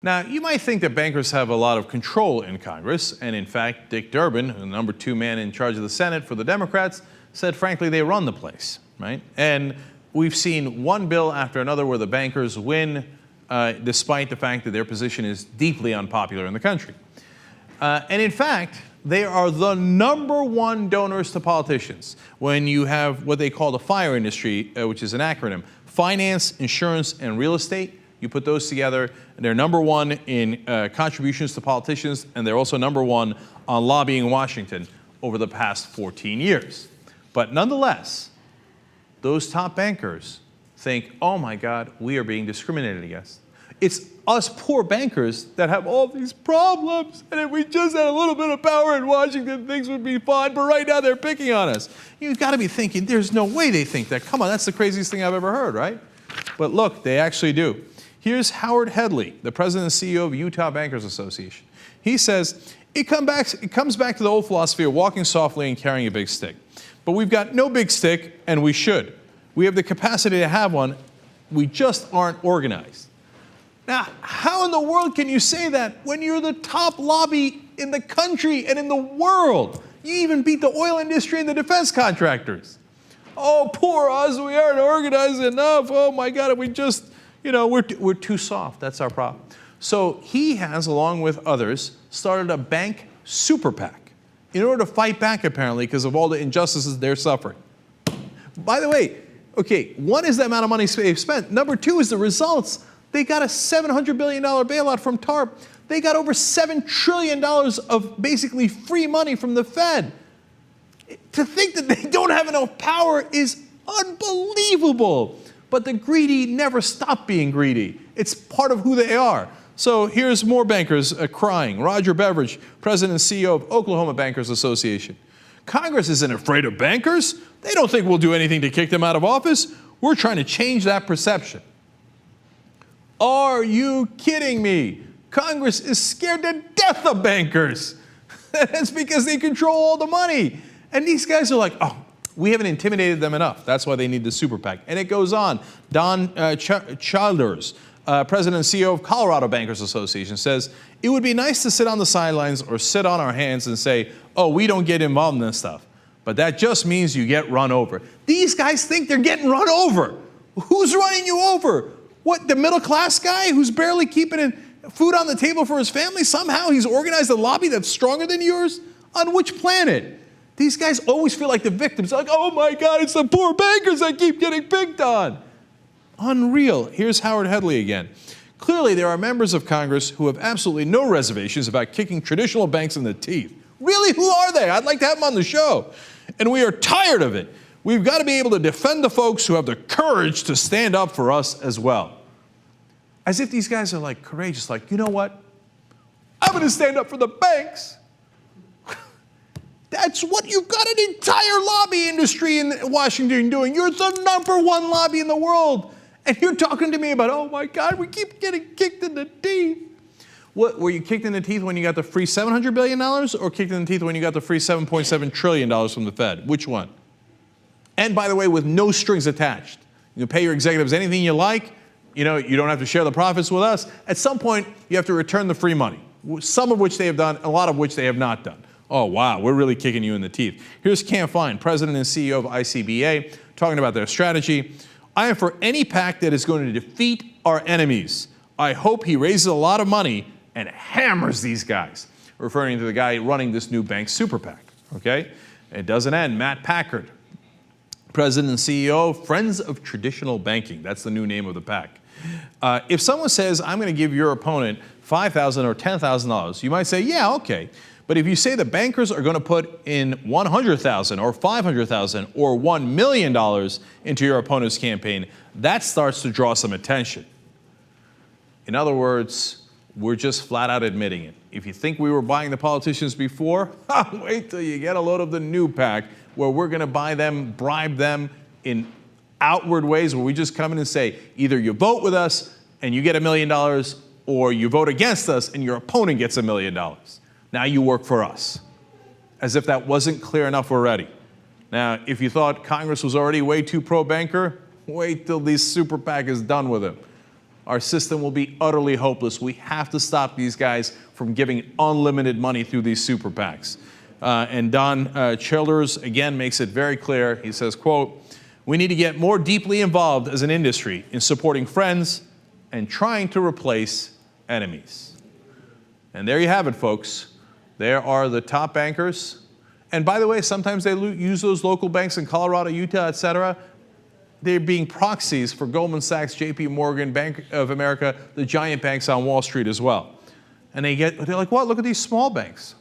Now, you might think that bankers have a lot of control in Congress, and in fact, Dick Durbin, the number 2 man in charge of the Senate for the Democrats, said, frankly, they run the place, right? And we've seen one bill after another where the bankers win, despite the fact that their position is deeply unpopular in the country. And in fact, they are the number 1 donors to politicians when you have what they call the FIRE industry, which is an acronym: finance, insurance, and real estate. You put those together, and they're number 1 in contributions to politicians, and they're also number 1 on lobbying Washington over the past 14 years. But nonetheless, those top bankers think, oh my God, we are being discriminated against. It's us poor bankers that have all these problems, and if we just had a little bit of power in Washington, things would be fine, but right now they're picking on us. You've got to be thinking, there's no way they think that. Come on, that's the craziest thing I've ever heard, right? But look, they actually do. Here's Howard Headley, the president and CEO of Utah Bankers Association. He says, it comes back to the old philosophy of walking softly and carrying a big stick. But we've got no big stick, and we should. We have the capacity to have one. We just aren't organized. Now, how in the world can you say that when you're the top lobby in the country and in the world? You even beat the oil industry and the defense contractors. Oh, poor us, we aren't organized enough. Oh my God, we just, we're too soft. That's our problem. So he has, along with others, started a bank Super PAC in order to fight back, apparently, because of all the injustices they're suffering. By the way, okay, one is the amount of money they've spent. Number 2 is the results. They got a $700 billion bailout from TARP. They got over $7 trillion of basically free money from the Fed. To think that they don't have enough power is unbelievable. But the greedy never stop being greedy. It's part of who they are. So here's more bankers crying. Roger Beveridge, president and CEO of Oklahoma Bankers Association. Congress isn't afraid of bankers. They don't think we'll do anything to kick them out of office. We're trying to change that perception. Are you kidding me? Congress is scared to death of bankers. That's because they control all the money. And these guys are like, oh, we haven't intimidated them enough. That's why they need the Super PAC. And it goes on. Don Childears, president and CEO of Colorado Bankers Association, says, it would be nice to sit on the sidelines or sit on our hands and say, oh, we don't get involved in this stuff. But that just means you get run over. These guys think they're getting run over. Who's running you over? What, the middle class guy who's barely keeping food on the table for his family? Somehow he's organized a lobby that's stronger than yours? On which planet? These guys always feel like the victims. They're like, oh my God, it's the poor bankers that keep getting picked on. Unreal. Here's Howard Headley again. Clearly, there are members of Congress who have absolutely no reservations about kicking traditional banks in the teeth. Really, who are they? I'd like to have them on the show. And we are tired of it. We've got to be able to defend the folks who have the courage to stand up for us as well. As if these guys are like courageous, like, you know what? I'm going to stand up for the banks. That's what you've got an entire lobby industry in Washington doing. You're the number 1 lobby in the world. And you're talking to me about, oh my God, we keep getting kicked in the teeth. What, were you kicked in the teeth when you got the free $700 billion or kicked in the teeth when you got the free $7.7 trillion from the Fed? Which one? And by the way, with no strings attached. You can pay your executives anything you like. You don't have to share the profits with us. At some point, you have to return the free money, some of which they have done, a lot of which they have not done. Oh, wow, we're really kicking you in the teeth. Here's Cam Fine, president and CEO of ICBA, talking about their strategy. I am for any PAC that is going to defeat our enemies. I hope he raises a lot of money and hammers these guys, referring to the guy running this new bank Super PAC, okay? It doesn't end. Matt Packard, president and CEO of Friends of Traditional Banking. That's the new name of the PAC. If someone says, I'm going to give your opponent $5,000 or $10,000, you might say, yeah, okay. But if you say the bankers are going to put in $100,000 or $500,000 or $1 million into your opponent's campaign, that starts to draw some attention. In other words, we're just flat out admitting it. If you think we were buying the politicians before, wait till you get a load of the new PAC where we're going to buy them, bribe them in outward ways where we just come in and say, either you vote with us and you get $1 million or you vote against us and your opponent gets $1 million. Now you work for us. As if that wasn't clear enough already. Now, if you thought Congress was already way too pro-banker, wait till this Super PAC is done with him. our system will be utterly hopeless. We have to stop these guys from giving unlimited money through these super PACs. And Don Childears, again, makes it very clear. He says, quote, "We need to get more deeply involved as an industry in supporting friends and trying to replace enemies." And there you have it, folks. There are the top bankers. And by the way, sometimes they use those local banks in Colorado, Utah, et cetera. They're being proxies for Goldman Sachs, JP Morgan, Bank of America, the giant banks on Wall Street as well. And they're like, what? Look at these small banks.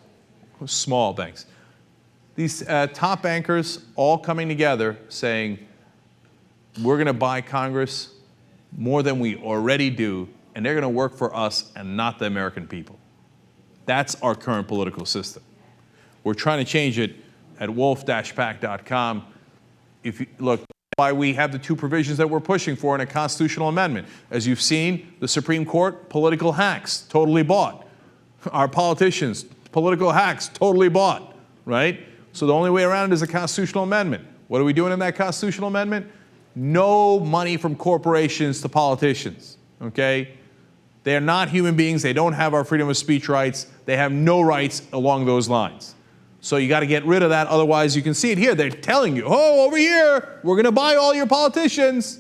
Small banks. These top bankers all coming together saying, we're going to buy Congress more than we already do, and they're going to work for us and not the American people. That's our current political system. We're trying to change it at wolf-pac.com. If you look, why we have the two provisions that we're pushing for in a constitutional amendment. As you've seen, the Supreme Court, political hacks, totally bought. Our politicians, political hacks, totally bought, right? So the only way around it is a constitutional amendment. What are we doing in that constitutional amendment? No money from corporations to politicians, okay? They're not human beings. They don't have our freedom of speech rights. They have no rights along those lines. So you got to get rid of that. Otherwise, you can see it here. They're telling you, oh, over here, we're going to buy all your politicians.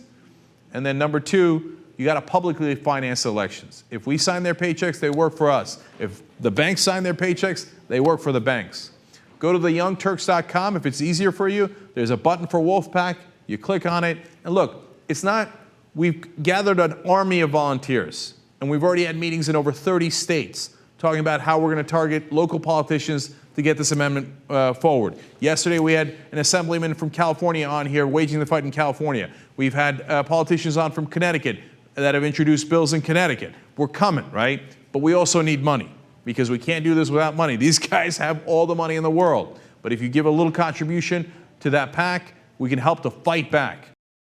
And then number two, you got to publicly finance elections. If we sign their paychecks, they work for us. If the banks sign their paychecks, they work for the banks. Go to theyoungturks.com. If it's easier for you, there's a button for Wolfpack. You click on it. And look, it's not, we've gathered an army of volunteers. And we've already had meetings in over 30 states talking about how we're going to target local politicians to get this amendment forward. Yesterday, we had an assemblyman from California on here waging the fight in California. We've had politicians on from Connecticut that have introduced bills in Connecticut. We're coming, right? But we also need money because we can't do this without money. These guys have all the money in the world. But if you give a little contribution to that PAC, we can help to fight back.